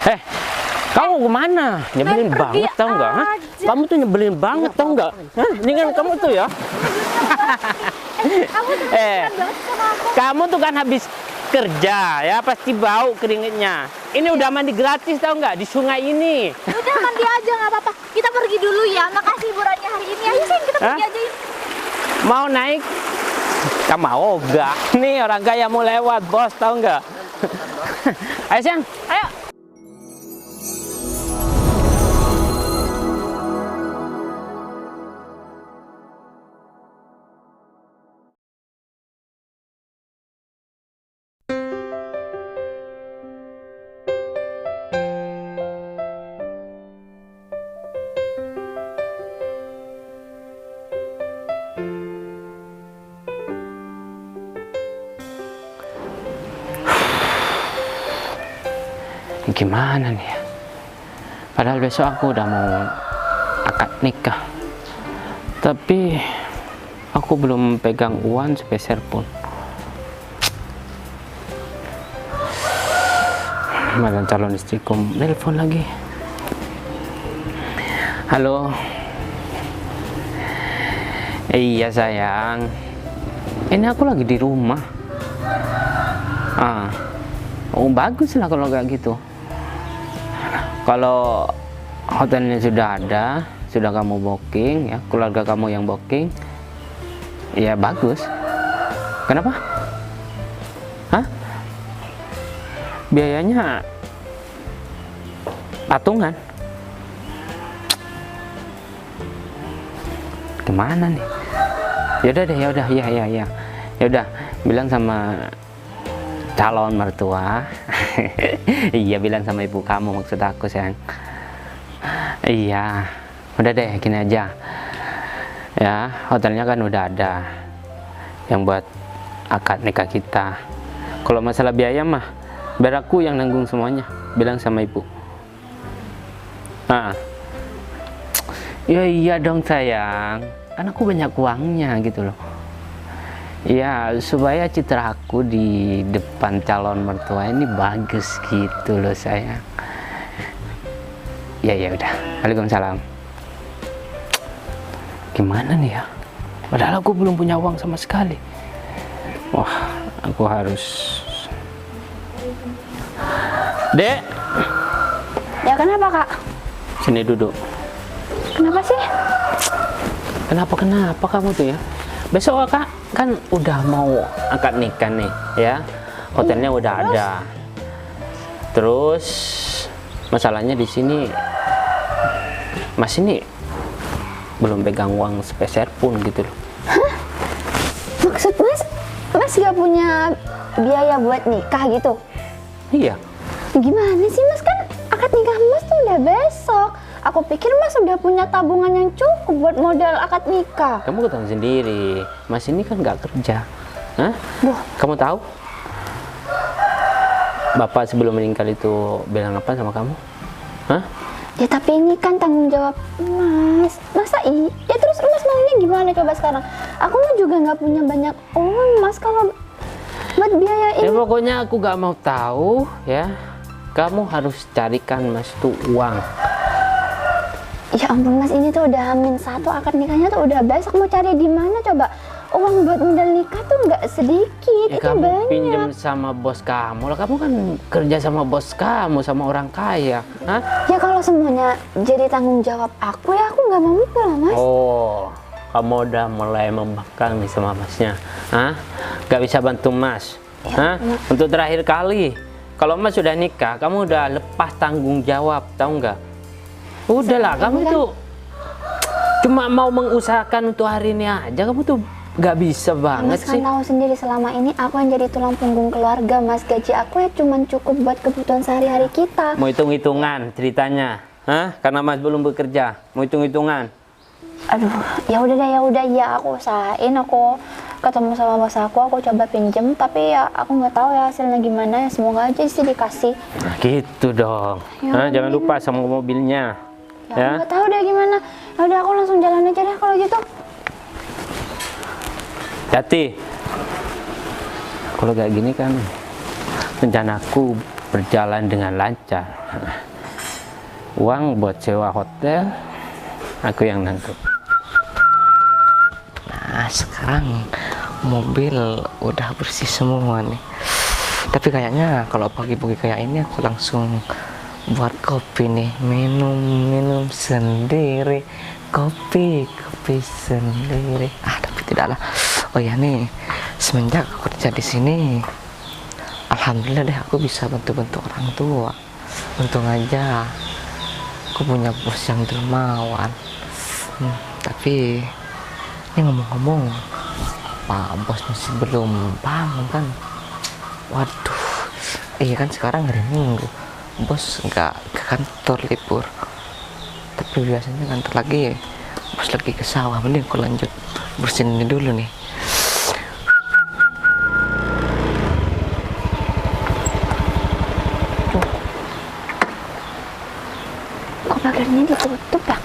Eh, kamu kemana? Nyebelin banget tau nggak? Hah? Kamu tuh nyebelin banget tau nggak? Hah? Mendingan kamu tuh ya. Kamu tuh kan habis kerja ya, pasti bau keringetnya. Ini udah mandi gratis tau nggak di sungai ini. Udah mandi aja nggak apa-apa. Kita pergi dulu ya. Makasih hiburannya hari ini. Ayo sih kita pergi aja. Mau naik? Kamu mau nggak? Nih orang kaya mau lewat bos tau nggak? Ayo sayang, ayo. Gimana nih ya? Padahal besok aku udah mau akad nikah, tapi aku belum pegang uang sepeser pun. Mana calon istriku telepon lagi. Halo. Iya sayang, ini aku lagi di rumah. Oh bagus lah kalau kayak gitu. Kalau hotelnya sudah ada, sudah kamu booking ya, keluarga kamu yang booking, ya bagus. Kenapa? Hah? Biayanya patungan. Gimana nih? Yaudah deh, yaudah, ya. Yaudah, bilang sama calon mertua. Iya, bilang sama ibu kamu maksud aku sayang. Iya, udah deh gini aja ya, hotelnya kan udah ada yang buat akad nikah kita. Kalau masalah biaya mah biar aku yang nanggung semuanya, bilang sama ibu. Iya dong sayang, kan aku banyak uangnya gitu loh. Ya supaya citra aku di depan calon mertua ini bagus gitu loh sayang. Ya udah. Waalaikumsalam. Gimana nih ya? Padahal aku belum punya uang sama sekali. Wah, aku harus. Dek. Ya kenapa kak? Sini duduk. Kenapa sih? Kenapa kamu tuh ya? Besok kak kan udah mau akad nikah nih ya, hotelnya udah ada. Terus masalahnya di sini Mas ini belum pegang uang sepeser pun gitu loh. Hah? Maksud Mas gak punya biaya buat nikah gitu? Iya. Gimana sih Mas, kan akad nikah Mas tuh udah besok. Aku pikir Mas udah punya tabungan yang cukup buat modal akad nikah. Kamu ketahui sendiri, Mas ini kan nggak kerja. Hah? Kamu tahu? Bapak sebelum meninggal itu bilang apa sama kamu? Hah? Ya tapi ini kan tanggung jawab Mas. Masa ya terus Mas maunya gimana coba sekarang? Aku mah juga nggak punya banyak uang Mas kalau buat biaya ini. Ya pokoknya aku nggak mau tahu ya. Kamu harus carikan Mas tuh uang. Ya ampun Mas, ini tuh udah H-1, akad nikahnya tuh udah besok, mau cari di mana coba? Uang buat modal nikah tuh nggak sedikit, Ya, itu kamu banyak. pinjam sama bos kamu lah, kamu kan kerja sama bos kamu, sama orang kaya. Hah? Ya kalau semuanya jadi tanggung jawab aku, ya aku nggak mampu lah Mas. Oh, kamu udah mulai membangkang nih sama Masnya. Hah? Gak bisa bantu Mas. Ya, Hah? Untuk terakhir kali, kalau Mas sudah nikah, kamu udah lepas tanggung jawab, tahu nggak? Udahlah, kamu tuh cuma mau mengusahakan untuk hari ini aja, kamu tuh nggak bisa banget Mas sih. kan tahu sendiri selama ini aku yang jadi tulang punggung keluarga Mas. Gaji aku ya cuma cukup buat kebutuhan sehari-hari kita. Mau hitung-hitungan ceritanya? Hah? Karena Mas belum bekerja, mau hitung-hitungan? Aduh, ya udah deh, ya aku usahain, aku ketemu sama bos aku coba pinjem, tapi ya aku nggak tahu ya hasilnya gimana, ya semoga aja sih dikasih. Nah, gitu dong. Ya, Jangan lupa sama mobilnya. Ya, nggak tahu deh gimana. Ya udah aku langsung jalan aja deh kalau gitu. Hati. Kalau kayak gini kan rencanaku berjalan dengan lancar. Uang buat sewa hotel aku yang nanggung. Nah, sekarang mobil udah bersih semua nih. Tapi kayaknya kalau pagi-pagi kayak ini aku langsung buat kopi nih, minum sendiri, kopi sendiri. Tapi tidaklah. Oh ya nih, semenjak aku kerja di sini, alhamdulillah deh aku bisa bantu-bantu orang tua. Untung aja aku punya bos yang dermawan. Tapi ini ngomong-ngomong, Pak Bos masih belum bangun kan? Waduh, iya kan sekarang hari Minggu, Bos nggak ke kantor, libur. Tapi biasanya kantor lagi, Bos lagi ke sawah. Mending aku lanjut bersihin ini dulu nih. Kok pagarnya ditutup ya?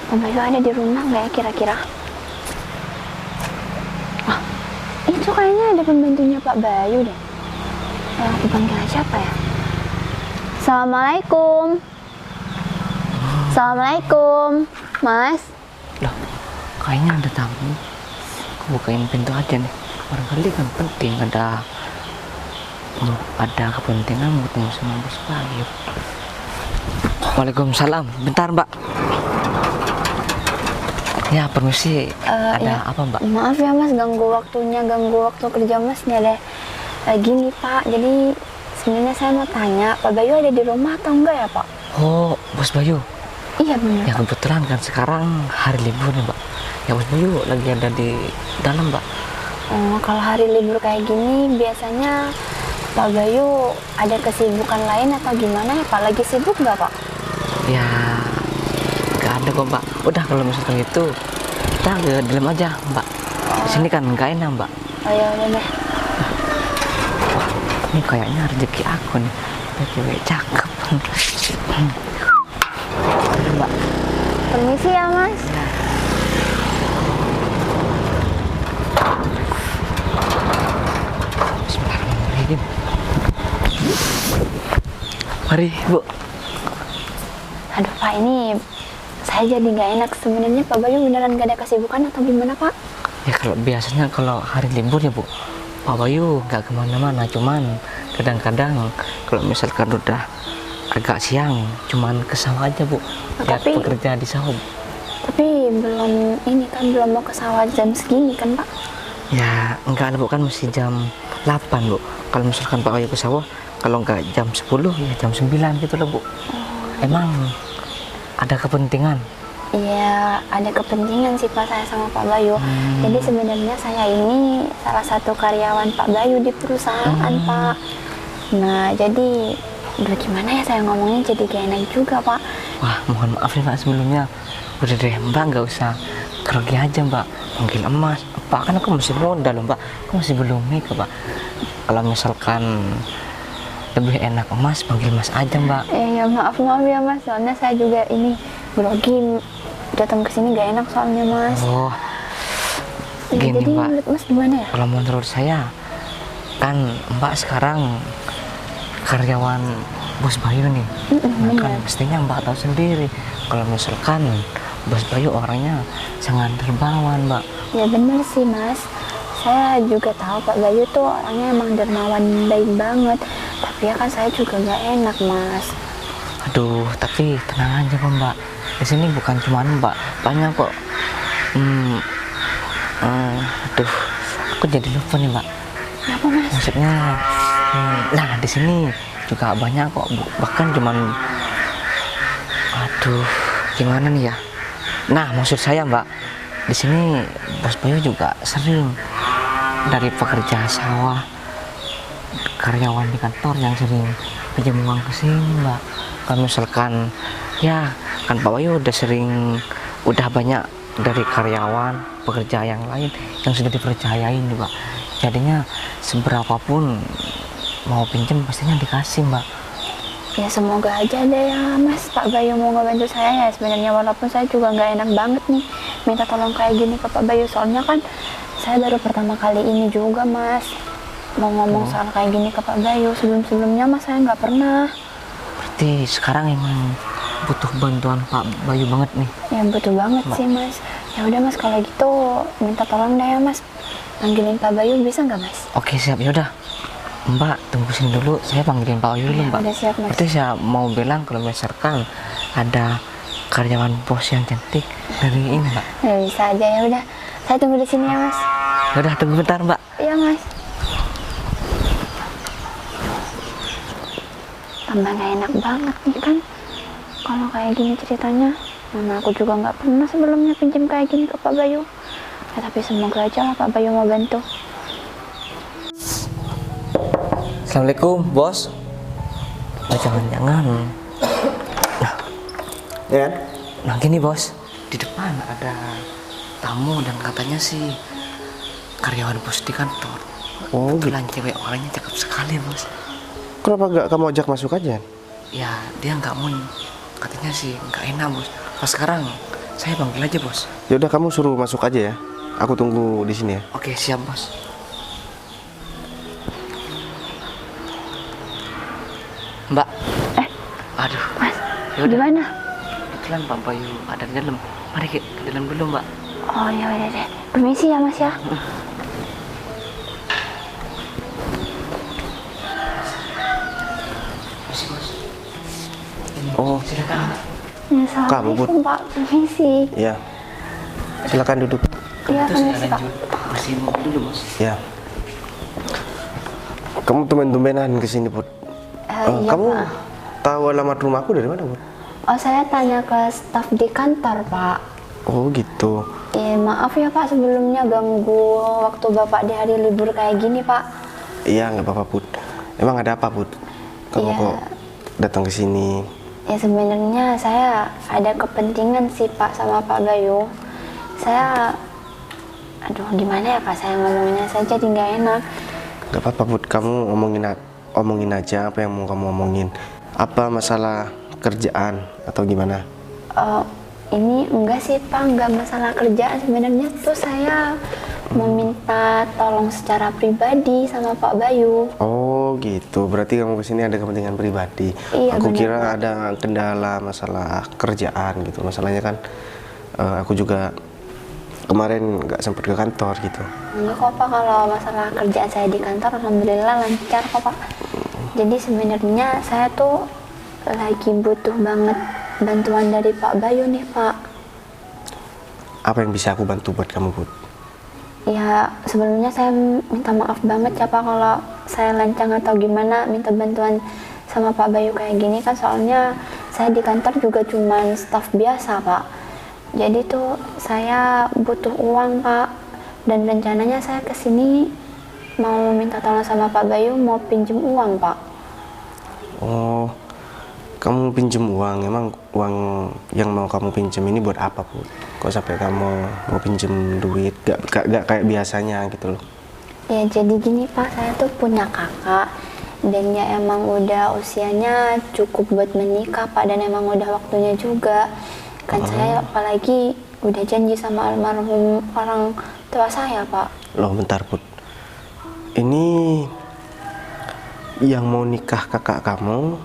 Om Bayu ada di rumah nggak ya kira-kira? Ah, itu kayaknya ada pembantunya Pak Bayu deh. Aku panggil siapa ya? Assalamualaikum. Assalamualaikum, Mas. Loh, kayaknya ada tamu. Aku bukain pintu aja nih. Barangkali kan penting, ada kepentingan mau ketemu sama Bos Bayu. Waalaikumsalam. Bentar, Mbak. Ya, permisi. Ada Ya, apa, Mbak? maaf ya Mas, ganggu waktu kerja Mas nih ada gini Pak. Jadi sebenarnya saya mau tanya, Pak Bayu ada di rumah atau enggak ya Pak? Oh, Bos Bayu. Iya benar. Ya kebetulan kan sekarang hari libur nih, Mbak. Ya Bos Bayu lagi ada di dalam, Mbak. Oh, kalau hari libur kayak gini biasanya Pak Bayu ada kesibukan lain atau gimana ya Pak? Lagi sibuk nggak Pak? Ya nggak ada kok, Mbak. Udah kalau misalkan itu kita ke dalam aja, Mbak. Di sini kan nggak enak, Mbak. Oh ya udah deh. Ini kayaknya rezeki aku nih. Ada cewek cakep. Mbak. Permisi ya Mas. Bismillahirrahmanirrahim. Mari, Bu. Aduh Pak, ini saya jadi nggak enak sebenarnya. Pak Bayu beneran gak ada kesibukan atau gimana Pak? Ya kalau biasanya kalau hari libur ya, Bu, Pak Bayu nggak kemana-mana, cuman kadang-kadang kalau misalkan udah agak siang cuman ke sawah aja, Bu. Lihat tapi- pekerja di sawah, Bu. Tapi belum mau ke sawah jam segini kan Pak? Ya enggak ada, Bu, kan mesti jam 8, Bu. Kalau misalkan Pak Bayu ke sawah, kalau nggak jam 10 ya jam 9 gitu loh, Bu. Emang ada kepentingan? Iya, ada kepentingan sih Pak saya sama Pak Bayu. Jadi sebenarnya saya ini salah satu karyawan Pak Bayu di perusahaan Pak. Nah, jadi udah gimana ya saya ngomongnya jadi gak enak juga Pak. Wah, mohon maaf ya, Pak, sebelumnya. Udah deh, Mbak, nggak usah grogi aja, Mbak. Panggil emas. Pak, kan aku masih muda loh, Mbak. Aku masih belum nikah, Pak. Kalau misalkan lebih enak emas, panggil Mas aja, Mbak. Ya maaf ya Mas, soalnya saya juga ini grogi datang ke sini gak enak soalnya Mas. Oh, Ya, gini, jadi Mbak. menurut Mas gimana ya? Kalau menurut saya, kan Mbak sekarang karyawan Bos Bayu nih. Nah, kan benar. mestinya Mbak tahu sendiri. Kalau misalkan Bos Bayu orangnya sangat dermawan, Mbak. Ya bener sih Mas. Saya juga tahu Pak Bayu tuh orangnya emang dermawan baik banget. Tapi ya kan saya juga gak enak Mas. Aduh, tapi tenang aja kok, Mbak. Di sini bukan cuma Mbak, banyak kok. Aduh, aku jadi lupa nih, Mbak. Kenapa Mas? Maksudnya, nah di sini juga banyak kok. Bahkan cuman, aduh, gimana nih ya? Nah, maksud saya, Mbak, di sini Bos Bayu juga sering dari pekerja sawah, karyawan di kantor yang sering pinjam uang ke sini, Mbak. Kalau misalkan ya kan Pak Bayu udah banyak dari karyawan pekerja yang lain yang sudah dipercayain, Mbak. Jadinya seberapapun mau pinjam pastinya dikasih, Mbak. Ya semoga aja deh ya Mas, Pak Bayu mau ngebantu saya ya. Sebenarnya walaupun saya juga nggak enak banget nih minta tolong kayak gini ke Pak Bayu, soalnya kan saya baru pertama kali ini juga Mas. mau ngomong soal kayak gini ke Pak Bayu. Sebelum-sebelumnya mas saya nggak pernah. Berarti sekarang emang butuh bantuan Pak Bayu banget nih. Ya butuh banget sih mas. Ya udah mas, kalau gitu minta tolong deh ya mas, panggilin Pak Bayu, bisa nggak mas? Oke siap, yaudah Mbak tunggu sini dulu, saya panggilin Pak Bayu dulu Mbak. Udah siap mas. Berarti saya mau bilang kalau misalkan ada karyawan bos yang cantik dari ini Mbak. Ya bisa aja, ya udah. Saya tunggu di sini ya mas. Yaudah tunggu bentar Mbak. Iya mas. Tambah gak enak banget nih kan kalau kayak gini ceritanya. Mana aku juga nggak pernah sebelumnya pinjam kayak gini ke Pak Bayu. Ya, tapi semoga aja lah Pak Bayu mau bantu. Assalamualaikum bos. Jangan-jangan. Ya kan? Nah gini bos, di depan ada tamu dan katanya sih karyawan bos di kantor. Oh gitu. Kebetulan cewek orangnya cakep sekali bos. Kenapa gak kamu ajak masuk aja? Ya dia nggak mau, katanya sih nggak enak bos. Pas sekarang saya panggil aja bos. Ya udah kamu suruh masuk aja ya. Aku tunggu di sini ya. Oke siap bos. Mbak. Aduh. Mas, Yaudah. gimana? Kebetulan Pak Bayu ada di dalam. Mari ke dalam dulu Mbak. Oh ya udah deh. Permisi ya mas ya. Oh Silakan. Ya, assalamualaikum Pak. Permisi. ya. Silakan duduk. Iya Terus permisi Pak. lanjut bersihin mobil dulu bos. Ya. Kamu tumben-tumbenan kesini Put. Iya Kamu Pak. tahu alamat rumahku dari mana Put? Oh saya tanya ke staf di kantor Pak. Oh gitu. Maaf ya Pak sebelumnya ganggu waktu Bapak di hari libur kayak gini Pak. Iya nggak apa-apa Put. Emang ada apa Put? Kamu Iya. kok datang ke sini? Ya sebenarnya saya ada kepentingan sih Pak sama Pak Bayu. Saya, aduh gimana ya Pak, saya ngomonginnya saya jadi nggak enak. Gak apa-apa Put. Kamu omongin aja apa yang mau kamu omongin. Apa masalah kerjaan atau gimana? Ini enggak sih Pak, enggak masalah kerjaan. Sebenarnya tuh saya meminta tolong secara pribadi sama Pak Bayu. Oh gitu, berarti kamu kesini ada kepentingan pribadi. Iya, Aku benar, kira Pak. ada kendala masalah kerjaan gitu. Masalahnya kan aku juga kemarin nggak sempat ke kantor gitu. Enggak kok Pak, kalau masalah kerjaan saya di kantor alhamdulillah lancar kok Pak. Jadi sebenarnya saya tuh lagi butuh banget bantuan dari Pak Bayu nih Pak. Apa yang bisa aku bantu buat kamu Put? Ya sebelumnya saya minta maaf banget ya Pak kalau saya lancang atau gimana minta bantuan sama Pak Bayu kayak gini kan, soalnya saya di kantor juga cuman staf biasa Pak. Jadi tuh saya butuh uang Pak, dan rencananya saya kesini mau minta tolong sama Pak Bayu mau pinjem uang Pak. Oh, kamu pinjem uang. Emang uang yang mau kamu pinjem ini buat apa Put? Kok sampai kamu mau pinjem duit? Gak kayak biasanya gitu loh. Ya jadi gini Pak, saya tuh punya kakak dan ya emang udah usianya cukup buat menikah Pak, dan emang udah waktunya juga. Kan saya apalagi udah janji sama almarhum orang tua saya Pak. Loh bentar Put. Ini yang mau nikah kakak kamu,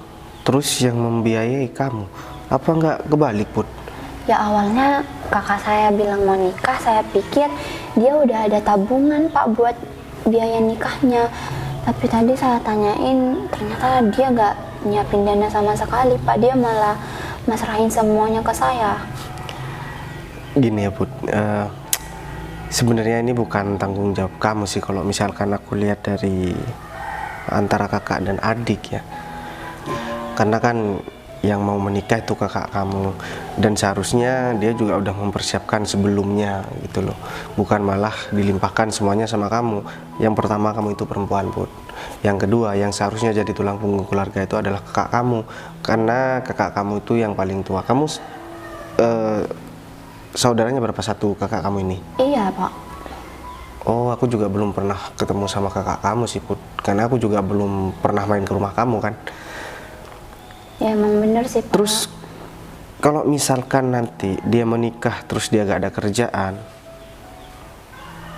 terus yang membiayai kamu. Apa nggak kebalik Put? Ya awalnya kakak saya bilang mau nikah, saya pikir dia udah ada tabungan Pak buat biaya nikahnya. Tapi tadi saya tanyain, ternyata dia nggak nyiapin dana sama sekali Pak. Dia malah masrahin semuanya ke saya. Gini ya Put, sebenarnya ini bukan tanggung jawab kamu sih kalau misalkan aku lihat dari antara kakak dan adik ya. Karena kan yang mau menikah itu kakak kamu, dan seharusnya dia juga udah mempersiapkan sebelumnya gitu loh, bukan malah dilimpahkan semuanya sama kamu. Yang pertama, kamu itu perempuan Put. Yang kedua, yang seharusnya jadi tulang punggung keluarga itu adalah kakak kamu, karena kakak kamu itu yang paling tua. Kamu saudaranya berapa satu kakak kamu ini? Iya Pak. Oh, aku juga belum pernah ketemu sama kakak kamu sih Put, karena aku juga belum pernah main ke rumah kamu kan. Ya emang bener sih Pak. Terus kalau misalkan nanti dia menikah terus dia gak ada kerjaan,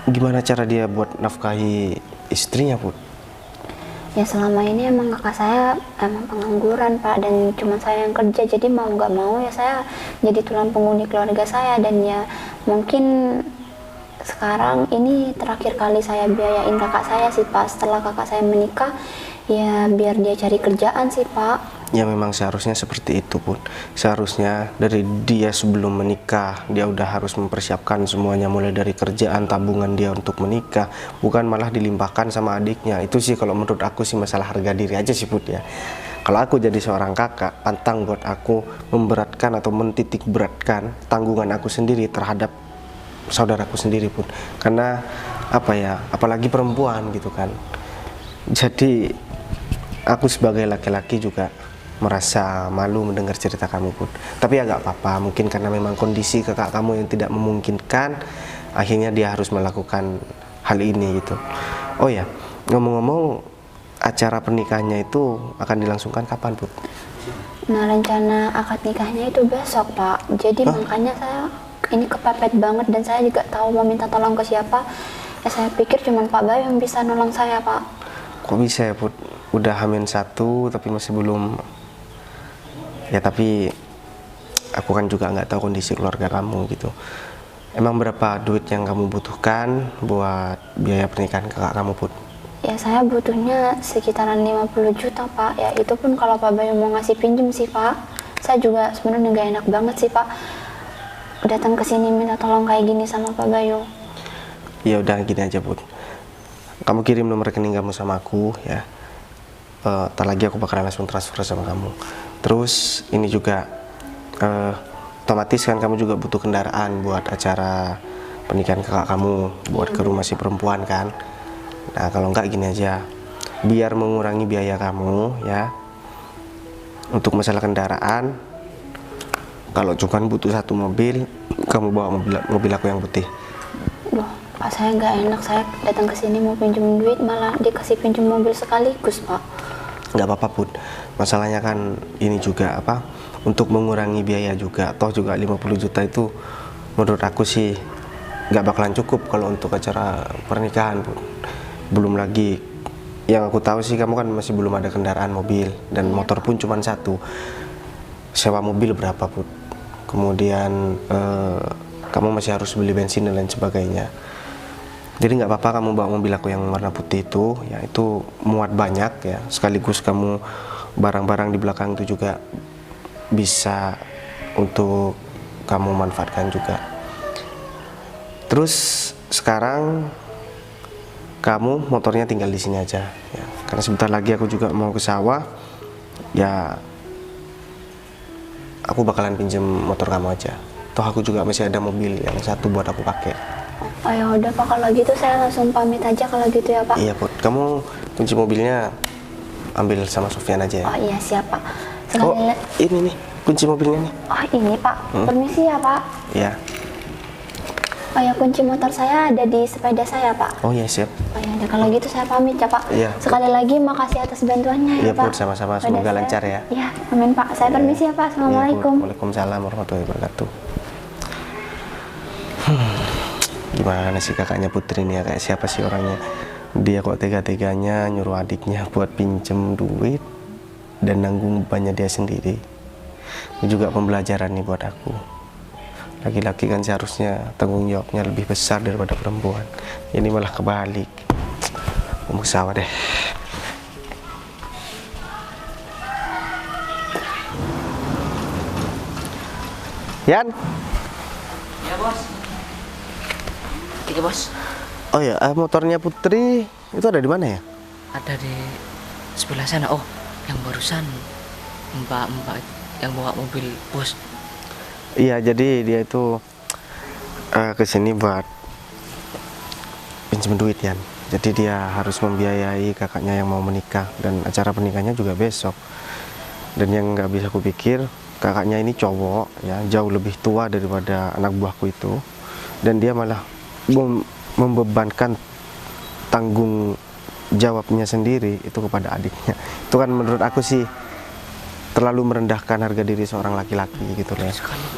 gimana cara dia buat nafkahi istrinya Put? Ya selama ini emang kakak saya emang pengangguran Pak, dan cuma saya yang kerja, jadi mau nggak mau ya saya jadi tulang punggung di keluarga saya. Dan ya mungkin sekarang ini terakhir kali saya biayain kakak saya sih Pak, setelah kakak saya menikah ya biar dia cari kerjaan sih Pak. Ya memang seharusnya seperti itu pun. Seharusnya dari dia sebelum menikah dia udah harus mempersiapkan semuanya, mulai dari kerjaan, tabungan dia untuk menikah, bukan malah dilimpahkan sama adiknya. Itu sih kalau menurut aku sih masalah harga diri aja sih Put ya. Kalau aku jadi seorang kakak, pantang buat aku memberatkan atau mentitik beratkan tanggungan aku sendiri terhadap saudaraku sendiri Pun. Karena apa ya, apalagi perempuan gitu kan. Jadi aku sebagai laki-laki juga merasa malu mendengar cerita kamu Pun. Tapi ya nggak apa-apa, mungkin karena memang kondisi kakak kamu yang tidak memungkinkan, akhirnya dia harus melakukan hal ini gitu. Oh ya, ngomong-ngomong, acara pernikahannya itu akan dilangsungkan kapan Put? Nah rencana akad nikahnya itu besok Pak, jadi makanya saya ini kepepet banget, dan saya juga tahu mau minta tolong ke siapa. Ya saya pikir cuma Pak Bayu yang bisa nolong saya Pak. Kok bisa ya Put? Udah H-1 tapi masih belum. Ya tapi aku kan juga nggak tahu kondisi keluarga kamu gitu. Emang berapa duit yang kamu butuhkan buat biaya pernikahan kakak kamu Put? Ya saya butuhnya sekitaran 50 juta Pak. Ya itu pun kalau Pak Bayu mau ngasih pinjem sih Pak. Saya juga sebenarnya nggak enak banget sih Pak datang ke sini minta tolong kayak gini sama Pak Bayu. Ya udah gini aja Put. Kamu kirim nomor rekening kamu sama aku ya. Ntar lagi aku bakalan langsung transfer sama kamu. Terus ini juga otomatis kan kamu juga butuh kendaraan buat acara pernikahan kakak kamu, buat ke rumah si perempuan kan. Nah kalau enggak gini aja, biar mengurangi biaya kamu ya, untuk masalah kendaraan, kalau cuma butuh satu mobil, kamu bawa mobil aku yang putih. Loh Pak, saya nggak enak, saya datang ke sini mau pinjem duit malah dikasih pinjem mobil sekaligus Pak. Nggak apa-apa Put, masalahnya kan ini juga apa, untuk mengurangi biaya juga, toh juga 50 juta itu menurut aku sih nggak bakalan cukup kalau untuk acara pernikahan Put. Belum lagi yang aku tahu sih kamu kan masih belum ada kendaraan mobil, dan motor pun cuma satu. Sewa mobil berapa Put, kemudian kamu masih harus beli bensin dan lain sebagainya. Jadi nggak apa-apa kamu bawa mobil aku yang warna putih itu, ya itu muat banyak ya, sekaligus kamu barang-barang di belakang itu juga bisa untuk kamu manfaatkan juga. Terus sekarang kamu motornya tinggal di sini aja ya, karena sebentar lagi aku juga mau ke sawah ya, aku bakalan pinjem motor kamu aja, toh aku juga masih ada mobil yang satu buat aku pakai. Oh ya udah Pak, kalau gitu saya langsung pamit aja kalau gitu ya Pak. Iya Put, kamu kunci mobilnya ambil sama Sofyan aja ya. Oh iya siap Pak. Oh ini nih kunci mobilnya nih. Oh ini Pak, permisi ya Pak. Iya. Oh ya kunci motor saya ada di sepeda saya Pak. Oh iya siap. Oh ya udah kalau gitu saya pamit ya Pak. Iya. Sekali lagi makasih atas bantuannya Iya ya Pak. Put, sama-sama, Pada semoga saya- lancar ya. Iya amin Pak. Saya permisi ya Pak. Assalamualaikum. Iya, Put. Waalaikumsalam warahmatullahi wabarakatuh. Gimana sih kakaknya Putri ini ya, kayak siapa sih orangnya? Dia kok tega-teganya nyuruh adiknya buat pinjem duit dan nanggung bebannya dia sendiri. Ini juga pembelajaran nih buat aku. Laki-laki kan seharusnya tanggung jawabnya lebih besar daripada perempuan. Ini malah kebalik. Mau sawah deh. Yan? Ya bos. Iya bos. Oh ya, motornya Putri itu ada di mana ya? Ada di sebelah sana. Oh, yang barusan mbak yang bawa mobil bos. Iya, jadi dia itu kesini buat pinjam duit Yan. Jadi dia harus membiayai kakaknya yang mau menikah, dan acara pernikahannya juga besok. Dan yang nggak bisa kupikir, kakaknya ini cowok ya, jauh lebih tua daripada anak buahku itu, dan dia malah membebankan tanggung jawabnya sendiri itu kepada adiknya. Itu kan menurut aku sih terlalu merendahkan harga diri seorang laki-laki gitu loh ya.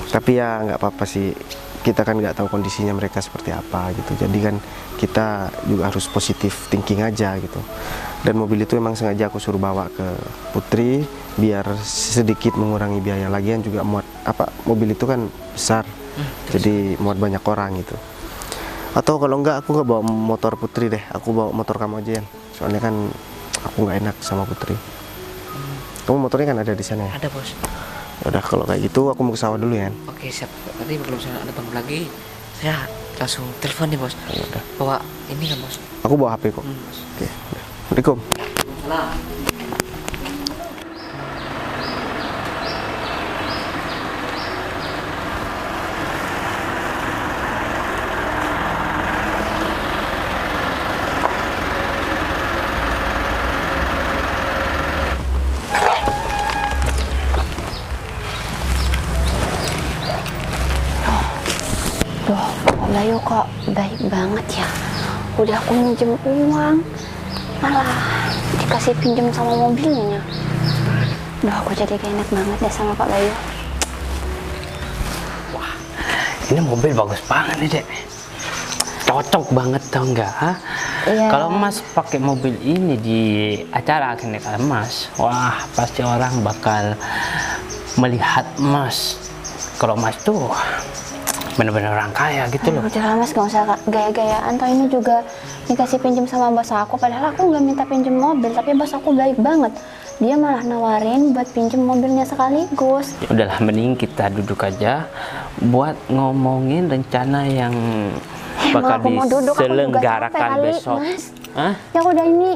Tapi ya nggak apa-apa sih, kita kan nggak tahu kondisinya mereka seperti apa gitu. Jadi kan kita juga harus positif thinking aja gitu. Dan mobil itu emang sengaja aku suruh bawa ke Putri biar sedikit mengurangi biaya. Lagian juga muat mobil itu kan besar, jadi muat banyak orang gitu. Atau kalau enggak aku nggak bawa motor Putri deh, aku bawa motor kamu aja, Yan. Soalnya kan aku nggak enak sama Putri. Kamu motornya kan ada di sana ya? Ada, Bos. Udah kalau kayak gitu aku mau ke sawah dulu ya. Oke, siap. Nanti kalau misalnya ada bangun lagi, saya langsung telepon nih, Bos. Ya udah. Bawa ini kan, Bos. Aku bawa HP kok. Oke. Udah. Assalamualaikum. Salam. Duh, Pak Bayu kok baik banget ya. Udah aku minjem uang, malah dikasih pinjam sama mobilnya. Duh, aku jadi gak enak banget deh sama Pak Bayu. Ini mobil bagus banget nih, Dek. Cocok banget tau nggak? Iya. Kalau Mas pakai mobil ini di acara kenaikan Mas, wah pasti orang bakal melihat Mas. Kalau Mas tuh bener-bener orang kaya gitu loh. Udah Mas, gak usah gaya-gayaan. Toh ini juga dikasih pinjam sama bos aku. Padahal aku nggak minta pinjam mobil, tapi bos aku baik banget. Dia malah nawarin buat pinjam mobilnya sekaligus. Ya udahlah, mending kita duduk aja buat ngomongin rencana yang bakal aku mau duduk, aku juga diselenggarakan capek kali, besok. Mas. Hah? Ya udah ini.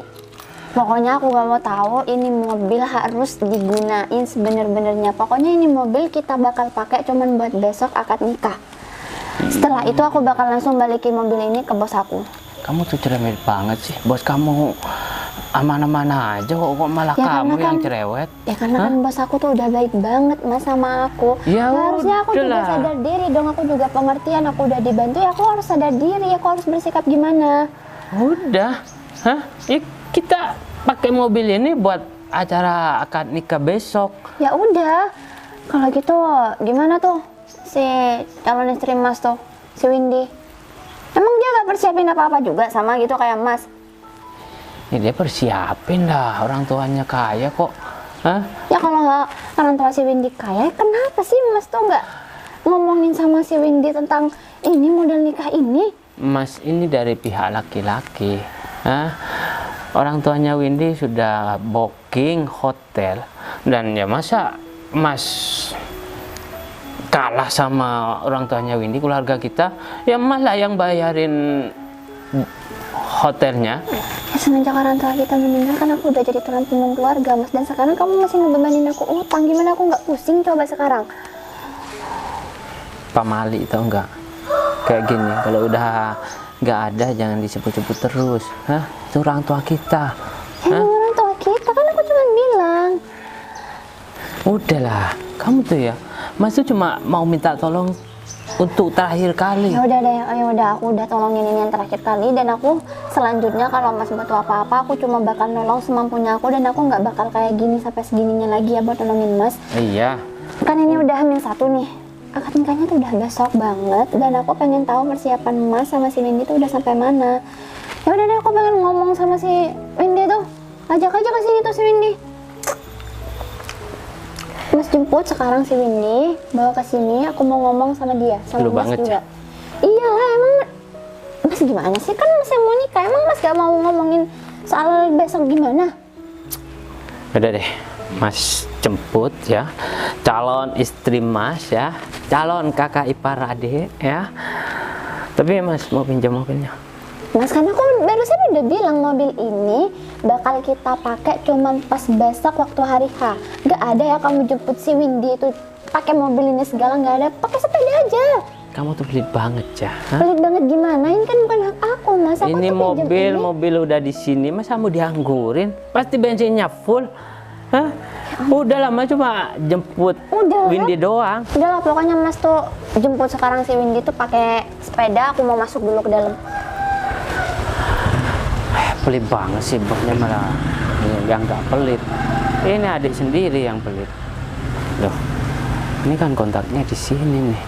Pokoknya aku gak mau tahu ini mobil harus digunain sebener-benernya. Pokoknya ini mobil kita bakal pakai cuman buat besok akad nikah. Setelah itu aku bakal langsung balikin mobil ini ke bos aku. Kamu tuh cerewet banget sih. Bos kamu aman-aman aja kok malah Ya, kamu karena yang kan- cerewet. Ya karena kan bos aku tuh udah baik banget Mas sama aku. Ya Harusnya aku juga udahlah. sadar diri dong. Aku juga pengertian. Aku udah dibantu ya aku harus sadar diri. Aku harus bersikap gimana. Udah, hah? Ya, kita pakai mobil ini buat acara akad nikah besok. Ya udah. Kalau gitu gimana tuh si calon istri Mas tuh, si Windy? Emang dia gak persiapin apa-apa juga sama gitu kayak Mas? Ya dia persiapin lah, orang tuanya kaya kok. Hah? Ya kalau nggak orang tua si Windy kaya, kenapa sih Mas tuh nggak ngomongin sama si Windy tentang ini model nikah ini? Mas ini dari pihak laki-laki. Hah? Orang tuanya Windy sudah booking hotel. Dan ya masa Mas kalah sama orang tuanya Windy, keluarga kita? Ya malah yang bayarin hotelnya. Ya semenjak orang tua kita meninggal kan aku udah jadi tulang punggung keluarga Mas. Dan sekarang kamu masih ngebebanin aku utang. Gimana aku nggak pusing coba sekarang? Pak Mali tau nggak? Kayak gini, kalau udah nggak ada jangan disebut-sebut terus. Hah? Itu orang tua kita. Ya emang orang tua kita kan aku cuma bilang. Udahlah, kamu tuh ya, Mas tuh cuma mau minta tolong untuk terakhir kali. Ya udah deh, ya udah aku udah tolongin ini yang terakhir kali. Dan aku selanjutnya kalau Mas butuh apa-apa aku cuma bakal nolong semampunya aku. Dan aku nggak bakal kayak gini sampai segininya lagi ya buat nolongin Mas. Iya. Kan ini udah H-1 nih, akad nikahnya tuh udah besok banget. Dan aku pengen tahu persiapan Mas sama si Windy tuh udah sampai mana. Ya udah deh, aku pengen ngomong sama si Windy tuh. Ajak aja ke sini tuh si Windy. Mas jemput sekarang si Windy, bawa ke sini. Aku mau ngomong sama dia, sama Lu Mas banget, juga. ya? Iyalah, emang Mas gimana sih? Kan Mas yang mau nikah, emang Mas gak mau ngomongin soal besok gimana? Udah deh, Mas jemput ya calon istri Mas ya, calon kakak ipar adik ya. Tapi Mas mau pinjam mobilnya. Mas, kan aku barusan udah bilang mobil ini bakal kita pakai cuman pas besok waktu hari H. Gak ada ya kamu jemput si Windy itu pakai mobil ini segala, nggak ada. Pakai sepeda aja. Kamu tuh pelit banget ya. Hah? Pelit banget gimana? Ini kan bukan hak aku, Mas. Aku Ini tuh pinjam ini. mobil udah di sini, masa mau dianggurin? Pasti bensinnya full. Hah? Udah lama cuma jemput Udah. Windy doang. Udah lah, pokoknya Mas tuh jemput sekarang si Windy tuh pakai sepeda. Aku mau masuk dulu ke dalam. Pelit banget sih, bosnya malah yang nggak pelit. Ini adik sendiri yang pelit. Loh, ini kan kontaknya di sini nih.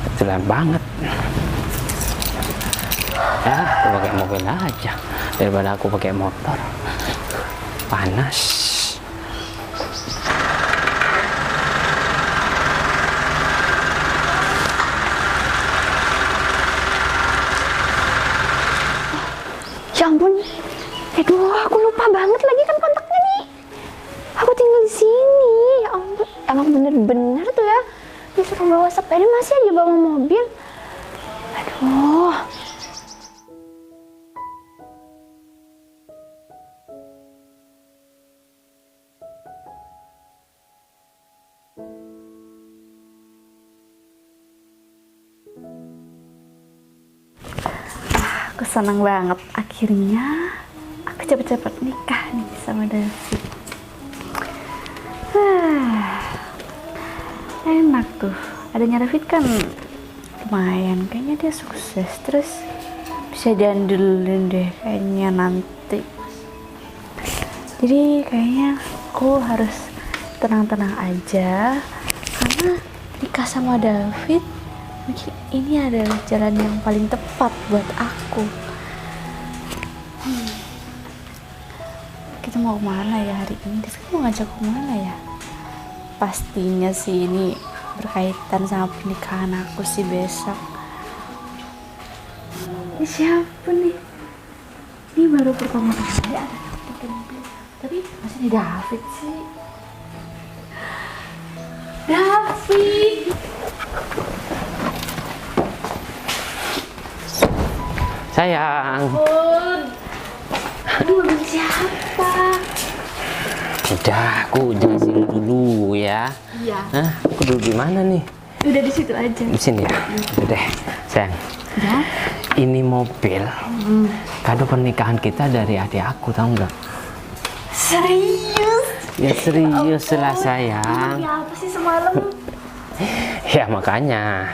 Kebetulan banget. Ya, aku pakai mobil aja daripada aku pakai motor. Panas. Ya ampun, aduh aku lupa banget lagi kan kontaknya nih. Aku tinggal di sini. Ya ampun, emang bener-bener tuh ya disuruh bawa sepeda masih aja bawa mobil. Aduh. Aku senang banget akhirnya aku cepet-cepet nikah nih sama David. Enak tuh, adanya David kan lumayan, kayaknya dia sukses, terus bisa diandelin deh kayaknya nanti. Jadi kayaknya aku harus tenang-tenang aja karena nikah sama David mungkin ini adalah jalan yang paling tepat buat aku. Kita mau kemana ya hari ini? Dia mau ngajak kemana ya? Pastinya sih ini berkaitan sama pernikahan aku sih besok. Ini siapa nih? Ini baru pertama kali ada David. Tapi masih di David sih. David. Sayang. Aduh, mobil siapa? Udah, aku jelasin dulu ya. Iya. Hah, aku duduk di mana nih? Udah di situ aja. Di sini ya. Udah deh, sayang. Ya. Ini mobil kado pernikahan kita dari adik aku, tahu nggak? Serius? Ya serius lah sayang. Ya apa sih semalam? Ya makanya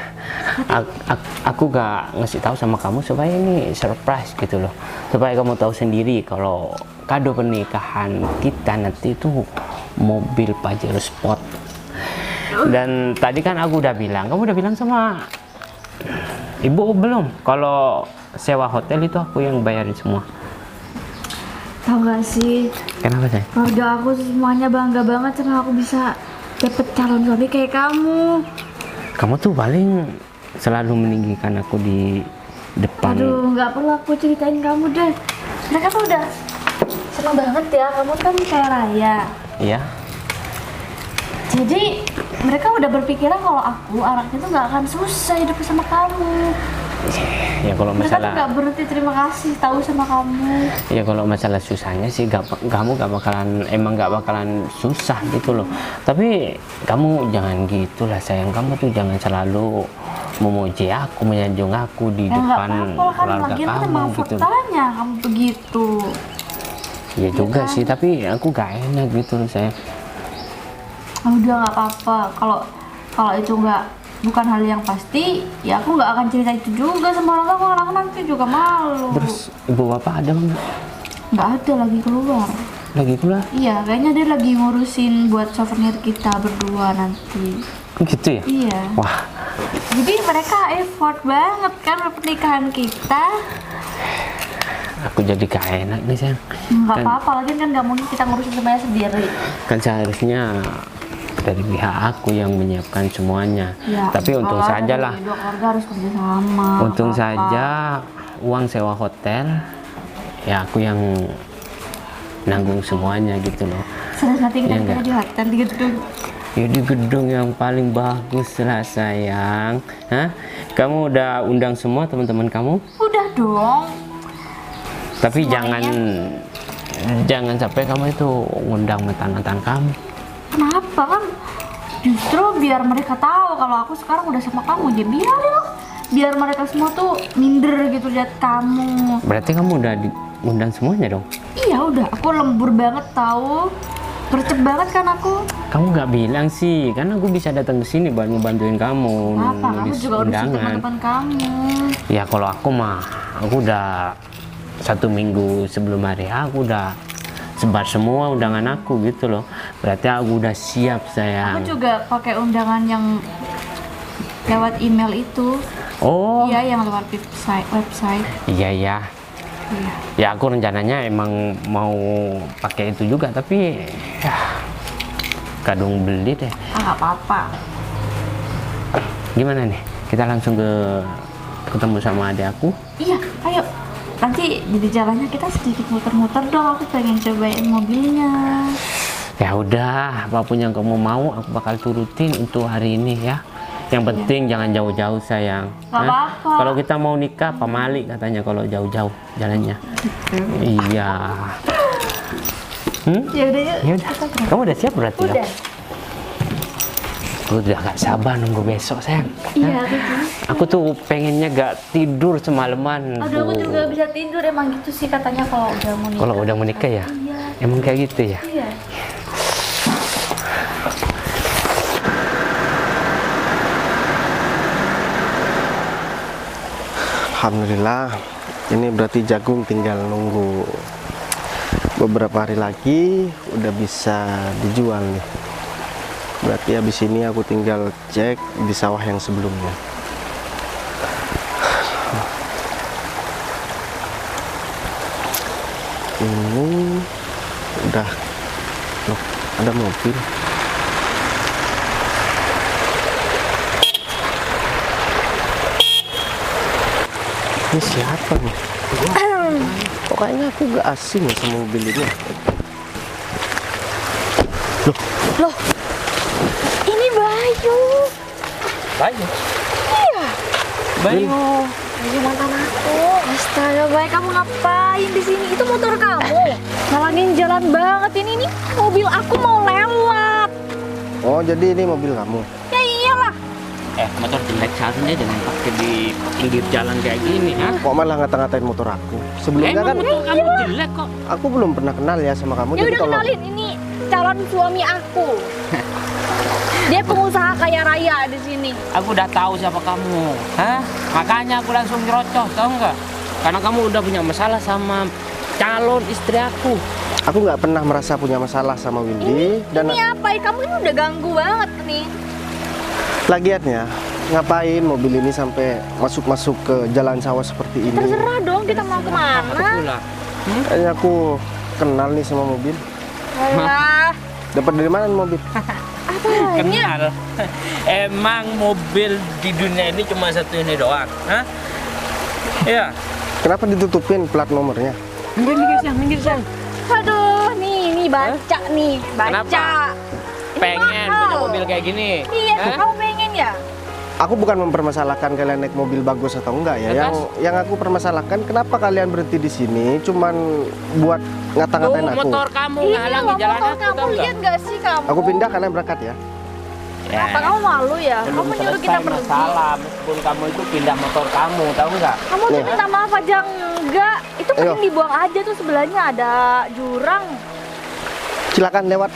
aku gak ngasih tahu sama kamu supaya ini surprise gitu loh, supaya kamu tahu sendiri kalau kado pernikahan kita nanti itu mobil Pajero Sport. Dan tadi kan aku udah bilang, kamu udah bilang sama ibu belum kalau sewa hotel itu aku yang bayarin semua? Tahu gak sih? Kenapa sih? Keluarga aku semuanya bangga banget karena aku bisa dapet calon suami kayak kamu. Kamu tuh paling selalu meninggikan aku di depan. Aduh, nggak perlu aku ceritain kamu deh. Mereka tuh udah seneng banget ya, kamu kan kayak raya. Iya. Jadi mereka udah berpikiran kalau aku anaknya tuh nggak akan susah hidup sama kamu. Ya kalau Mereka tuh masalah nggak berhenti terima kasih tahu sama kamu. ya kalau masalah susahnya sih kamu gak bakalan susah gitu loh. Tapi kamu jangan gitulah sayang, kamu tuh jangan selalu memuji aku, menyanjung aku di Ya nggak depan apa-apa kan, keluarga lagian kan kamu emang gitu. faktanya kamu begitu. Ya juga sih, tapi aku gak enak gitu loh sayang. Udah nggak apa-apa, kalau itu bukan hal yang pasti, ya aku nggak akan cerita itu juga sama orang tua, karena nanti juga malu. Terus ibu bapak ada nggak? Nggak ada, lagi keluar. Lagi keluar? Iya, kayaknya dia lagi ngurusin buat souvenir kita berdua nanti. Gitu ya? Iya. Wah, Jadi mereka effort banget kan pernikahan kita. aku jadi gak enak nih sayang. Nggak Kan- apa-apa, lagi kan nggak mungkin kita ngurusin semuanya sendiri. Kan seharusnya dari pihak aku yang menyiapkan semuanya. Ya, Tapi untung kalau saja dari lah. dua keluarga harus kerja sama. Untung apa-apa. saja uang sewa hotel ya aku yang nanggung semuanya gitu loh. Terus nanti kita Iya nggak? di hotel di gedung. Ya di gedung yang paling bagus lah sayang. Hah? Kamu udah undang semua teman-teman kamu? Udah dong. Tapi Semuanya. jangan sampai kamu itu ngundang mantan-mantan kamu. Kenapa kan? Justru biar mereka tahu kalau aku sekarang udah sama kamu, jadi biarin lah. Biar mereka semua tuh minder gitu lihat kamu. Berarti kamu udah diundang semuanya dong? Iya udah, aku lembur banget tahu. Gercep banget kan aku. Kamu nggak bilang sih, kan aku bisa datang ke sini buat ngebantuin kamu Apa? Kamu nulis juga udah undangan. teman-teman kamu. Ya kalau aku mah, aku udah 1 minggu sebelum hari aku udah sebar semua undangan aku gitu loh. Berarti aku udah siap Aku sayang. juga pakai undangan yang lewat email itu. Oh, Iya, yang lewat website. iya ya. Iya. Ya aku rencananya emang mau pakai itu juga, tapi ya kadung beli deh. Nggak apa-apa. Gimana nih? Kita langsung ketemu sama adik aku. Iya, ayo. Nanti di jalannya kita sedikit muter-muter dong. Aku pengen cobain mobilnya. Ya udah, apapun yang kamu mau aku bakal turutin untuk hari ini ya. Yang penting jangan jauh-jauh sayang. Nggak Hah? apa-apa. Kalau kita mau nikah pamali katanya kalau jauh-jauh jalannya. Iya. Ya udah yuk. Ya udah. Kamu udah siap berarti ya? Udah. Aku udah gak sabar nunggu besok sayang. Iya, Aku tuh pengennya gak tidur semalaman. aduh, aku juga bisa tidur. Emang gitu sih katanya kalau udah mau nikah. Kalau udah menikah ya? Iya. Emang kayak gitu ya? Iya. Alhamdulillah, ini berarti jagung tinggal nunggu beberapa hari lagi udah bisa dijual nih. Berarti habis ini aku tinggal cek di sawah yang sebelumnya. Ini udah, loh, ada mobil. Ini siapa nih? Pokoknya aku gak asing ya sama mobil ini. Loh, ini Bayu. Bayu. Iya, Bayu. Bayu mantan aku. Astaga, Bayu, kamu ngapain di sini? Itu motor kamu. Ngalangin jalan banget ini nih. Mobil aku mau lewat. Oh, jadi ini mobil kamu? Ya iyalah. Motor jelek seharusnya jangan pakai di pinggir jalan kayak gini ya. Kok malah ngata-ngatain motor aku? Sebelumnya kan motor kamu jelek kok. aku belum pernah kenal ya sama kamu. Ya Jadi udah tolong. kenalin, ini calon suami aku. Dia pengusaha kaya raya di sini. Aku udah tahu siapa kamu. Hah? Makanya aku langsung nyerocos, tahu nggak? Karena kamu udah punya masalah sama calon istri aku. Aku nggak pernah merasa punya masalah sama Windy dan Ini apa? Kamu ini udah ganggu banget nih. lagiannya ngapain mobil ini sampai masuk-masuk ke jalan sawah seperti ini? Terserah dong kita mau kemana. Pula. Kayaknya aku kenal nih sama mobil. Alah, Dapat dari mana nih mobil? Kenal. Emang mobil di dunia ini cuma satu ini doang. Hah? Iya. Kenapa ditutupin plat nomornya? Minggir sang. aduh, nih baca nih, baca. Kenapa? Ini Pengen mahal. punya mobil kayak gini. Iya, Hah? kamu pengen ya? Aku bukan mempermasalahkan kalian naik mobil bagus atau enggak ya. Ya, Yang aku permasalahkan kenapa kalian berhenti di sini cuman buat Tuh ngata-ngatain aku. motor kamu Iya, ngalangi jalan motor aku, kamu tahu nggak? lihat gak sih kamu? Aku pindah, kalian berangkat ya. Ya. Apa kamu malu ya? Belum Kamu nyuruh selesai kita pergi. masalah, meskipun kamu itu pindah motor kamu, tahu nggak? Kamu tuh Nih. minta maaf aja enggak? Itu Ayo. mending dibuang aja tuh, sebelahnya ada jurang. Silakan lewat.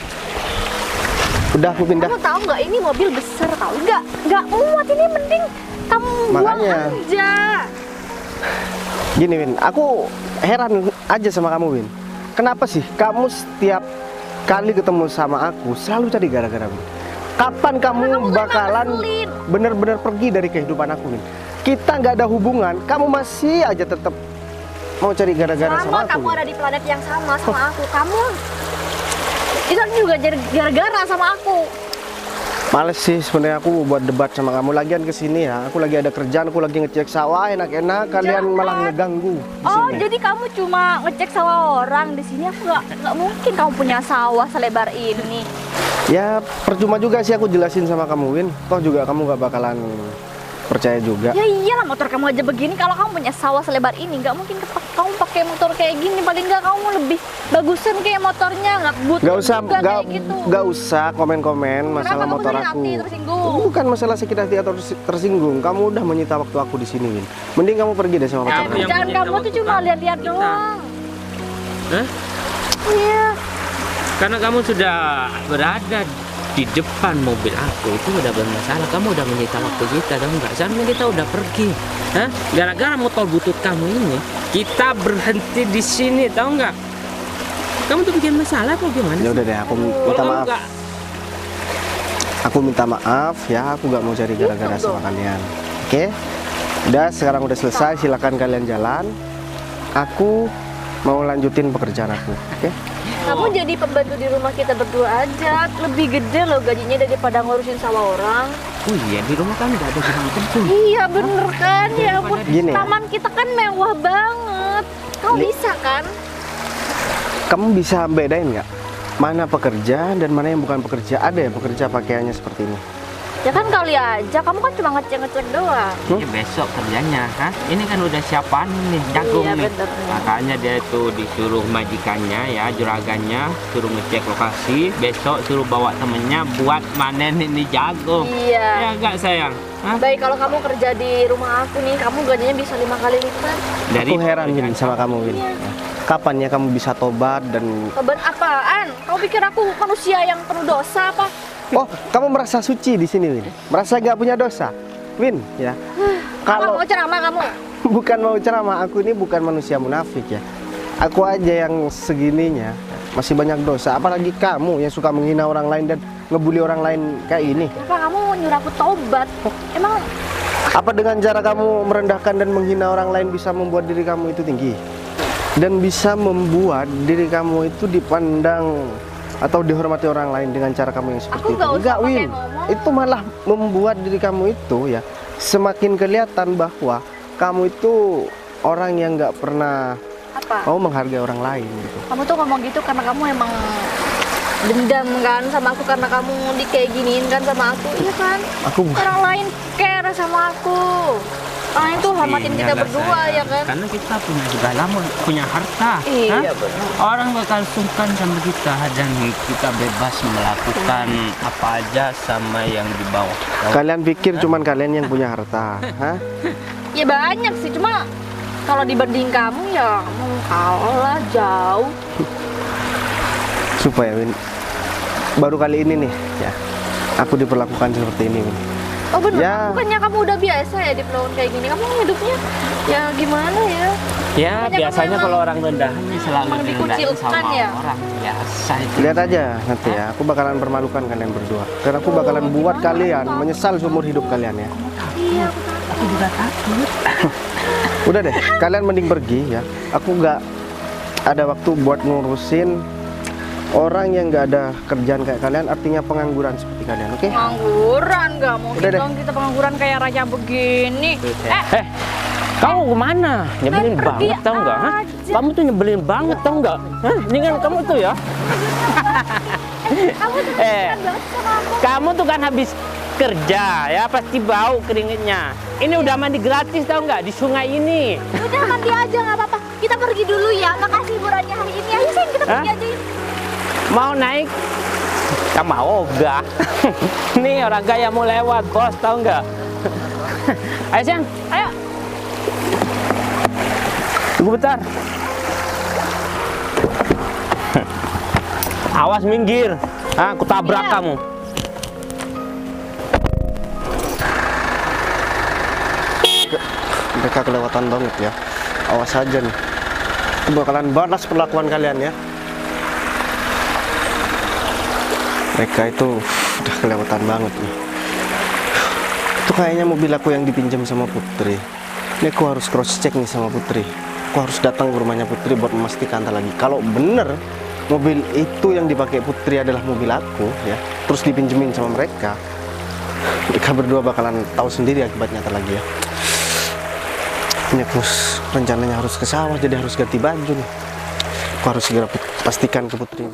Udah aku pindah. Kamu tahu nggak ini mobil besar tau? Nggak muat, ini mending kamu buang Makanya. aja. Gini Win, aku heran aja sama kamu Win. Kenapa sih kamu setiap kali ketemu sama aku selalu cari gara-gara Win? Kapan kamu kamu kan bakalan ngeselin. bener-bener pergi dari kehidupan aku Win? Kita nggak ada hubungan, kamu masih aja tetap mau cari gara-gara Selama sama aku. kamu Win. ada di planet yang sama aku, kamu itu juga gara-gara sama aku. Males sih sebenarnya aku buat debat sama kamu. Lagian kesini ya, aku lagi ada kerjaan, aku lagi ngecek sawah enak-enak, kalian Jangan. malah ngeganggu di Oh, sini. jadi kamu cuma ngecek sawah orang di sini? Aku nggak mungkin kamu punya sawah selebar ini. Ya percuma juga sih aku jelasin sama kamu Win. Toh juga kamu nggak bakalan percaya juga. Ya iyalah, motor kamu aja begini. Kalau kamu punya sawah selebar ini, nggak mungkin kamu pakai motor kayak gini. Paling nggak kamu lebih bagusan kayak motornya, nggak butuh Gak usah, juga kayak gitu. gak usah komen-komen masalah Kenapa kamu motor sakit aku. hati, tersinggung? Bukan masalah sakit hati atau tersinggung. Kamu udah menyita waktu aku di sini, Win. Mending kamu pergi deh sama pacar Kamu kamu. yang Kerjaan menyita kamu tuh waktu cuma kamu, lihat-lihat kita. doang. Hah? Iya. Karena kamu sudah berada di depan mobil aku, itu udah bermasalah. Kamu udah menyita waktu kita, tahu nggak? Seharusnya kita udah pergi. Hah? Gara-gara motor butut kamu ini, kita berhenti di sini, tahu nggak? Kamu tuh bikin masalah apa gimana? Ya sih? udah deh, aku Kalau minta kamu maaf. nggak- Aku minta maaf ya, aku gak mau cari gara-gara sama kalian. Oke? Udah, sekarang udah selesai, silakan kalian jalan. Aku mau lanjutin pekerjaan aku, oke? Kamu jadi pembantu di rumah kita berdua aja. Lebih gede loh gajinya daripada ngurusin sawah orang. Oh iya, di rumah kan udah ada gedung penting. Iya bener kan, ya ampun. Gini. Taman kita kan mewah banget. Kau bisa kan? Kamu bisa bedain nggak mana pekerja dan mana yang bukan pekerja? Ada ya pekerja pakaiannya seperti ini. Ya kan kali aja, kamu kan cuma ngecek-ngecek doang. Ya besok kerjanya, ha? Ini kan udah siapaan nih, jagung Iya, nih. bener. Makanya dia tuh disuruh majikannya ya, juragannya, suruh ngecek lokasi. Besok suruh bawa temennya buat manen ini jagung. Iya. Ya enggak sayang? Hah? Baik kalau kamu kerja di rumah aku nih, kamu gajinya bisa 5 kali lipat. Aku heran Win sama kamu Win. Kapan ya kamu bisa tobat dan Beban apaan? Kau pikir aku manusia yang penuh dosa apa? oh kamu merasa suci di sini Win? Merasa nggak punya dosa, Win ya? Kalau Kalau mau ceramah kamu? bukan mau ceramah, aku ini bukan manusia munafik ya. Aku aja yang segininya masih banyak dosa. Apalagi kamu yang suka menghina orang lain dan ngebully orang lain kayak ini. Kenapa kamu nyuruh aku tobat? Emang Apa dengan cara kamu merendahkan dan menghina orang lain bisa membuat diri kamu itu tinggi? Dan bisa membuat diri kamu itu dipandang atau dihormati orang lain dengan cara kamu yang seperti Aku itu? nggak usah Enggak, pakai Win. ngomong. Itu malah membuat diri kamu itu ya semakin kelihatan bahwa kamu itu orang yang nggak pernah apa? mau menghargai orang lain gitu. Kamu tuh ngomong gitu karena kamu emang dendam kan sama aku karena kamu di kayak giniin kan sama aku, iya kan? Aku Orang lain care sama aku. Orang lain tuh hormatin kita Iyalah, berdua sayang. ya kan? Karena kita punya segala, punya harta. Iya, Hah? benar. Orang bakal sungkan sama kita dan kita bebas melakukan apa aja sama yang di bawah. kalian pikir cuman kalian yang punya harta, hah? Ya banyak sih, cuma kalau dibanding kamu ya kamu kalah jauh. Supaya Win, baru kali ini nih ya aku diperlakukan seperti ini Win. Oh benar, Ya. bukannya kamu udah biasa ya diperlakukan kayak gini? Kamu hidupnya ya gimana ya? Ya Makanya biasanya kamu kalau emang- orang rendahnya selalu emang direndahin dikucilkan sama ya? orang biasa itu. Lihat aja nanti ya, aku bakalan permalukan kalian berdua. Dan aku bakalan buat kalian menyesal seumur hidup kalian ya. Iya, Aku juga takut. Udah deh, kalian mending pergi ya. Aku nggak ada waktu buat ngurusin orang yang nggak ada kerjaan kayak kalian, artinya pengangguran seperti kalian, oke? pengangguran nggak mungkin Udah deh. dong kita pengangguran kayak raja begini. Kau kemana? Nyebelin Pergi banget tau nggak? Hah? aja. Kamu tuh nyebelin banget tau nggak? Hah? Mendingan kamu tuh ya. Kamu tuh Eh. kasihan banget sama aku. Kamu tuh kan habis kerja ya pasti bau keringetnya. Ini udah mandi gratis tau nggak di sungai ini. Udah mandi aja nggak apa-apa. Kita pergi dulu ya. Makasih hiburannya hari ini. Ayo sayang kita pergi Hah? aja. Yuk. Mau naik? Kamu mau enggak? Nih orang kaya mau lewat bos tau nggak? Ayo sayang, ayo. Tunggu bentar. Awas minggir. Ah, aku tabrak Iya. kamu. Mereka kelewatan banget ya. Awas aja nih. Aku bakalan balas perlakuan kalian ya. Mereka itu udah kelewatan banget nih. Itu kayaknya mobil aku yang dipinjam sama Putri. Ini aku harus cross check nih sama Putri. Aku harus datang ke rumahnya Putri buat memastikan lagi. Kalau bener mobil itu yang dipakai Putri adalah mobil aku ya, terus dipinjemin sama mereka berdua bakalan tahu sendiri akibatnya lagi ya. Ini aku rencananya harus ke sawah, jadi harus ganti baju nih. Aku harus segera pastikan ke Putri.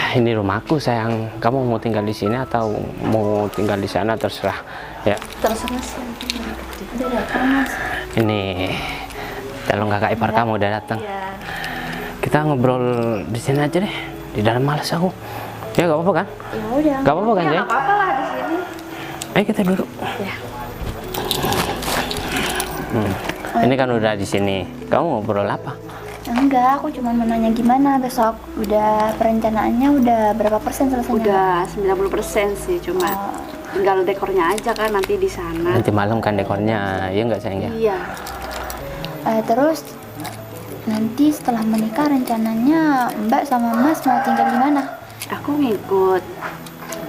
Ini rumahku sayang. Kamu mau tinggal di sini atau mau tinggal di sana terserah. Ya. Terserah sih. Udah datang mas. Ini calon kakak ipar kamu udah datang. Ya. Kita ngobrol di sini aja deh. Di dalam malas aku. Ya gak apa-apa kan? Ya udah. Gak apa-apa kan Ya sayang? nggak apa-apa lah di sini. Ayo kita duduk. Ya. Ini kan udah di sini. Kamu ngobrol apa? Enggak, aku cuma mau nanya gimana besok. Udah perencanaannya udah berapa persen selesainya? Udah 90% sih cuma. tinggal dekornya aja kan nanti di sana. Nanti malam kan dekornya, ya nggak sayang ya? Iya. Terus nanti setelah menikah rencananya Mbak sama Mas mau tinggal di mana? Aku ngikut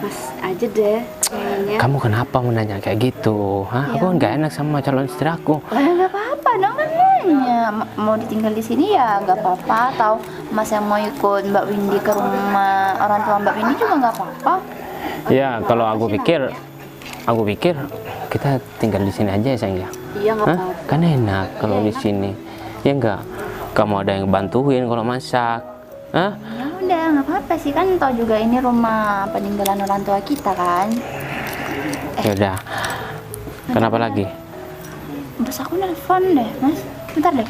Mas aja deh kayaknya. Kamu kenapa mau nanya kayak gitu? Hah? Aku kan nggak enak sama calon istri aku. Lah nggak apa-apa dong kan nanya. Mau ditinggal di sini ya nggak apa-apa. Atau Mas yang mau ikut Mbak Windy ke rumah orang tua Mbak Windy juga nggak apa-apa. Ya kalau aku pikir kita tinggal di sini aja ya sayang ya. Iya nggak Hah? apa-apa. Kan enak kalau di sini. Ya enggak. Kamu ada yang bantuin kalau masak. Hah? Ya udah nggak apa-apa sih kan tau juga ini rumah peninggalan orang tua kita kan. Ya udah. Kenapa lagi? Bos aku nelfon deh Mas. Bentar deh.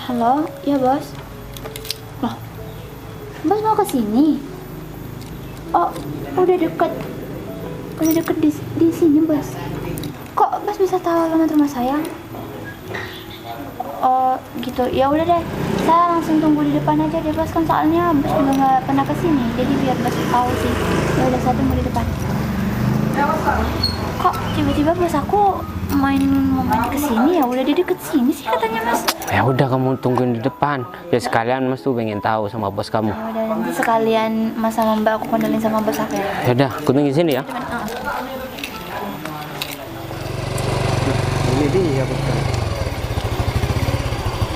Halo, ya bos. Loh, bos mau ke sini? Oh, udah deket di sini bos. Kok bos bisa tahu alamat rumah saya? Oh gitu, ya udah deh. Saya langsung tunggu di depan aja deh bos kan soalnya bos juga nggak pernah ke sini, jadi biar bos tahu sih. Ya udah saya tunggu di depan. Kok tiba-tiba bos aku mau main ke sini ya? Udah di deket sini sih katanya mas. Ya udah kamu tungguin di depan. Ya sekalian Mas tuh pengen tahu sama bos kamu. Ya udah nanti sekalian mas sama Mbak aku kenalin sama bos aku ya. Ya udah, aku tunggu di sini ya. Ini dia, Bud.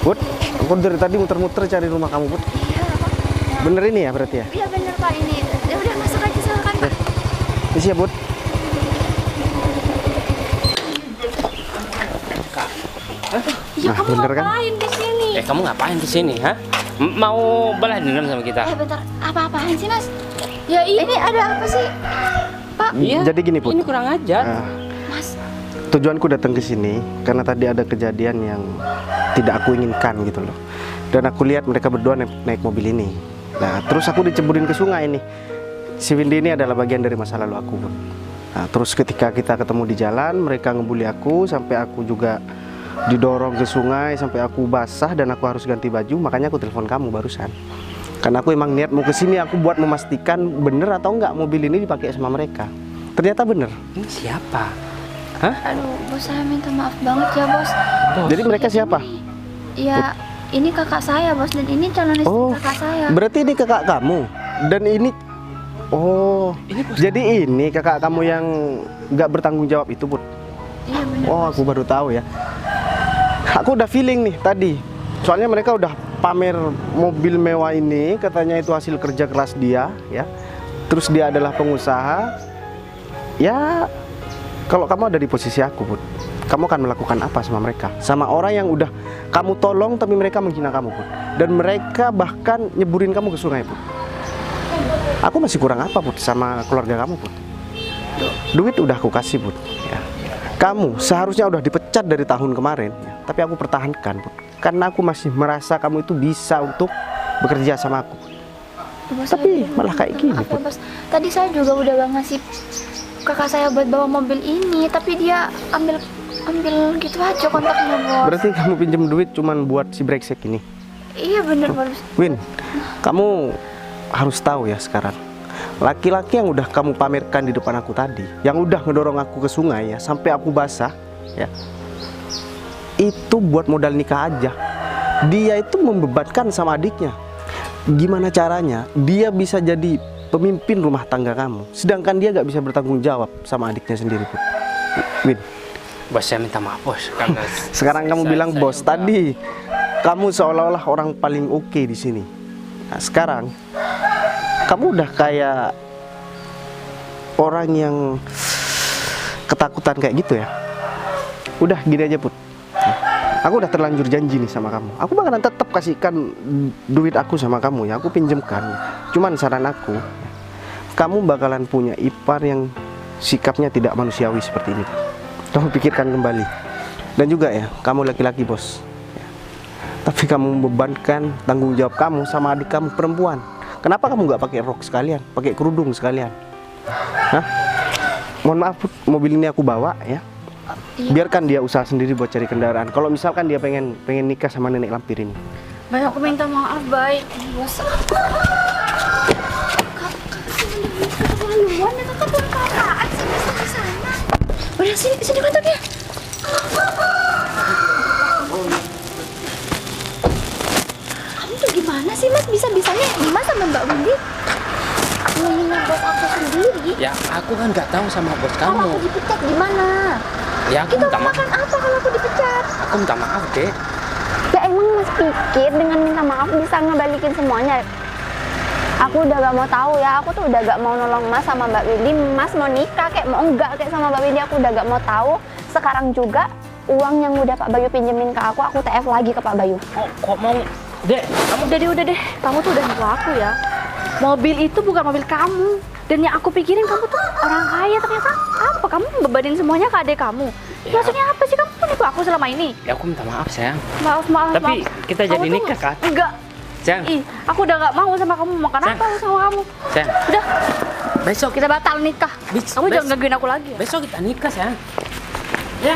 Bud, aku dari tadi muter-muter cari rumah kamu, Bud. Bener ini ya berarti ya? Iya bener pak ini. Ya udah masuk aja silakan pak. Isi ya, Bud. Ya Nah, kamu bener kan? ngapain di sini? Kamu ngapain di sini, ha? Mau balas dendam sama kita? Bentar, apa-apaan sih mas? Ya ini ada apa sih? Pak, Iya. Jadi gini, Bud. Ini kurang ajar. Nah, mas. tujuanku datang ke sini karena tadi ada kejadian yang tidak aku inginkan gitu loh. Dan aku lihat mereka berdua naik mobil ini. Nah, terus aku diceburin ke sungai nih. Si Windy ini adalah bagian dari masa lalu aku, Bud. Nah, terus ketika kita ketemu di jalan, mereka ngebully aku sampai aku juga didorong ke sungai sampai aku basah dan aku harus ganti baju. Makanya aku telepon kamu barusan. Karena aku emang niat mau ke sini aku buat memastikan bener atau enggak mobil ini dipakai sama mereka. Ternyata bener. Ini siapa? Hah? Aduh, bos saya minta maaf banget ya bos. Jadi mereka siapa? Ya, ini kakak saya bos dan ini calon istri Oh, kakak saya. berarti ini kakak kamu dan ini jadi ini kakak kamu yang nggak bertanggung jawab itu, Bud. Iya bener. Oh, aku baru tahu ya. Aku udah feeling nih tadi. Soalnya mereka udah pamer mobil mewah ini, katanya itu hasil kerja keras dia, ya. Terus dia adalah pengusaha. Ya, kalau kamu ada di posisi aku, Bud, kamu akan melakukan apa sama mereka? Sama orang yang udah kamu tolong tapi mereka menghina kamu, Bud. Dan mereka bahkan nyeburin kamu ke sungai, Bud. Aku masih kurang apa, Bud, sama keluarga kamu, Bud? Duit udah aku kasih, Bud, ya. Kamu seharusnya udah dipecat dari tahun kemarin, ya. Tapi aku pertahankan, Bud, karena aku masih merasa kamu itu bisa untuk bekerja sama aku. Bos, Tapi malah kayak gini, maaf ya, Bud. bos. Tadi saya juga udah ngasih kakak saya buat bawa mobil ini, tapi dia ambil gitu aja kontaknya bos. Berarti kamu pinjem duit cuman buat si brengsek ini. Iya bener bos. Win, kamu harus tahu ya sekarang. Laki-laki yang udah kamu pamerkan di depan aku tadi, yang udah ngedorong aku ke sungai ya, sampai aku basah, ya. Itu buat modal nikah aja. Dia itu membebankan sama adiknya. Gimana caranya dia bisa jadi pemimpin rumah tangga kamu, sedangkan dia gak bisa bertanggung jawab sama adiknya sendiri, Bud. Win, Bos saya minta maaf, bos. Karena sekarang kamu bilang bos, tadi kamu seolah-olah orang paling oke di sini. Nah, sekarang kamu udah kayak orang yang ketakutan kayak gitu ya. Udah gini aja, Put. Aku udah terlanjur janji nih sama kamu. Aku bakalan tetap kasihkan duit aku sama kamu ya. Aku pinjemkan. Cuman saran aku, kamu bakalan punya ipar yang sikapnya tidak manusiawi seperti ini. Kamu pikirkan kembali. Dan juga ya, kamu laki-laki, bos. Tapi kamu membebankan tanggung jawab kamu sama adik kamu perempuan. Kenapa kamu nggak pakai rok sekalian, pakai kerudung sekalian? Hah? Mohon maaf, Put, mobil ini aku bawa ya. Biarkan dia usaha sendiri buat cari kendaraan. Kalau misalkan dia pengen nikah sama nenek lampir ini. Baik, aku minta maaf, baik. Bos. Udah sini kantornya. Kamu tuh gimana sih Mas? Bisa-bisanya Dimas sama Mbak Windy menghina bos aku sendiri. Ya aku kan nggak tahu sama bos Kalau kamu. aku dipecat gimana? Ya aku Kita minta mau maaf. makan apa kalau aku dipecat? Aku minta maaf deh. Ya emang Mas pikir dengan minta maaf bisa ngebalikin semuanya? Aku udah gak mau tahu ya, aku tuh udah gak mau nolong Mas sama Mbak Windy. Mas mau nikah kayak mau enggak kayak sama Mbak Windy, aku udah gak mau tahu. Sekarang juga uang yang udah Pak Bayu pinjemin ke aku TF lagi ke Pak Bayu. Kok mau? Dek, kamu Udah deh. Kamu tuh udah nipu aku ya. Mobil itu bukan mobil kamu. Dan yang aku pikirin kamu tuh orang kaya, ternyata apa? Kamu bebanin semuanya ke adik kamu. Ya. Maksudnya apa sih kamu tuh nipu aku selama ini? ya aku minta maaf sayang. Maaf. Tapi kita jadi Kamu tuh nikah kan? Enggak. Sayang, Ih, aku udah gak mau sama kamu. Makan Sayang. apa sama kamu? sayang. Udah, Besok kita batal nikah. Kamu jangan gangguin aku lagi ya. besok kita nikah sayang. Ya.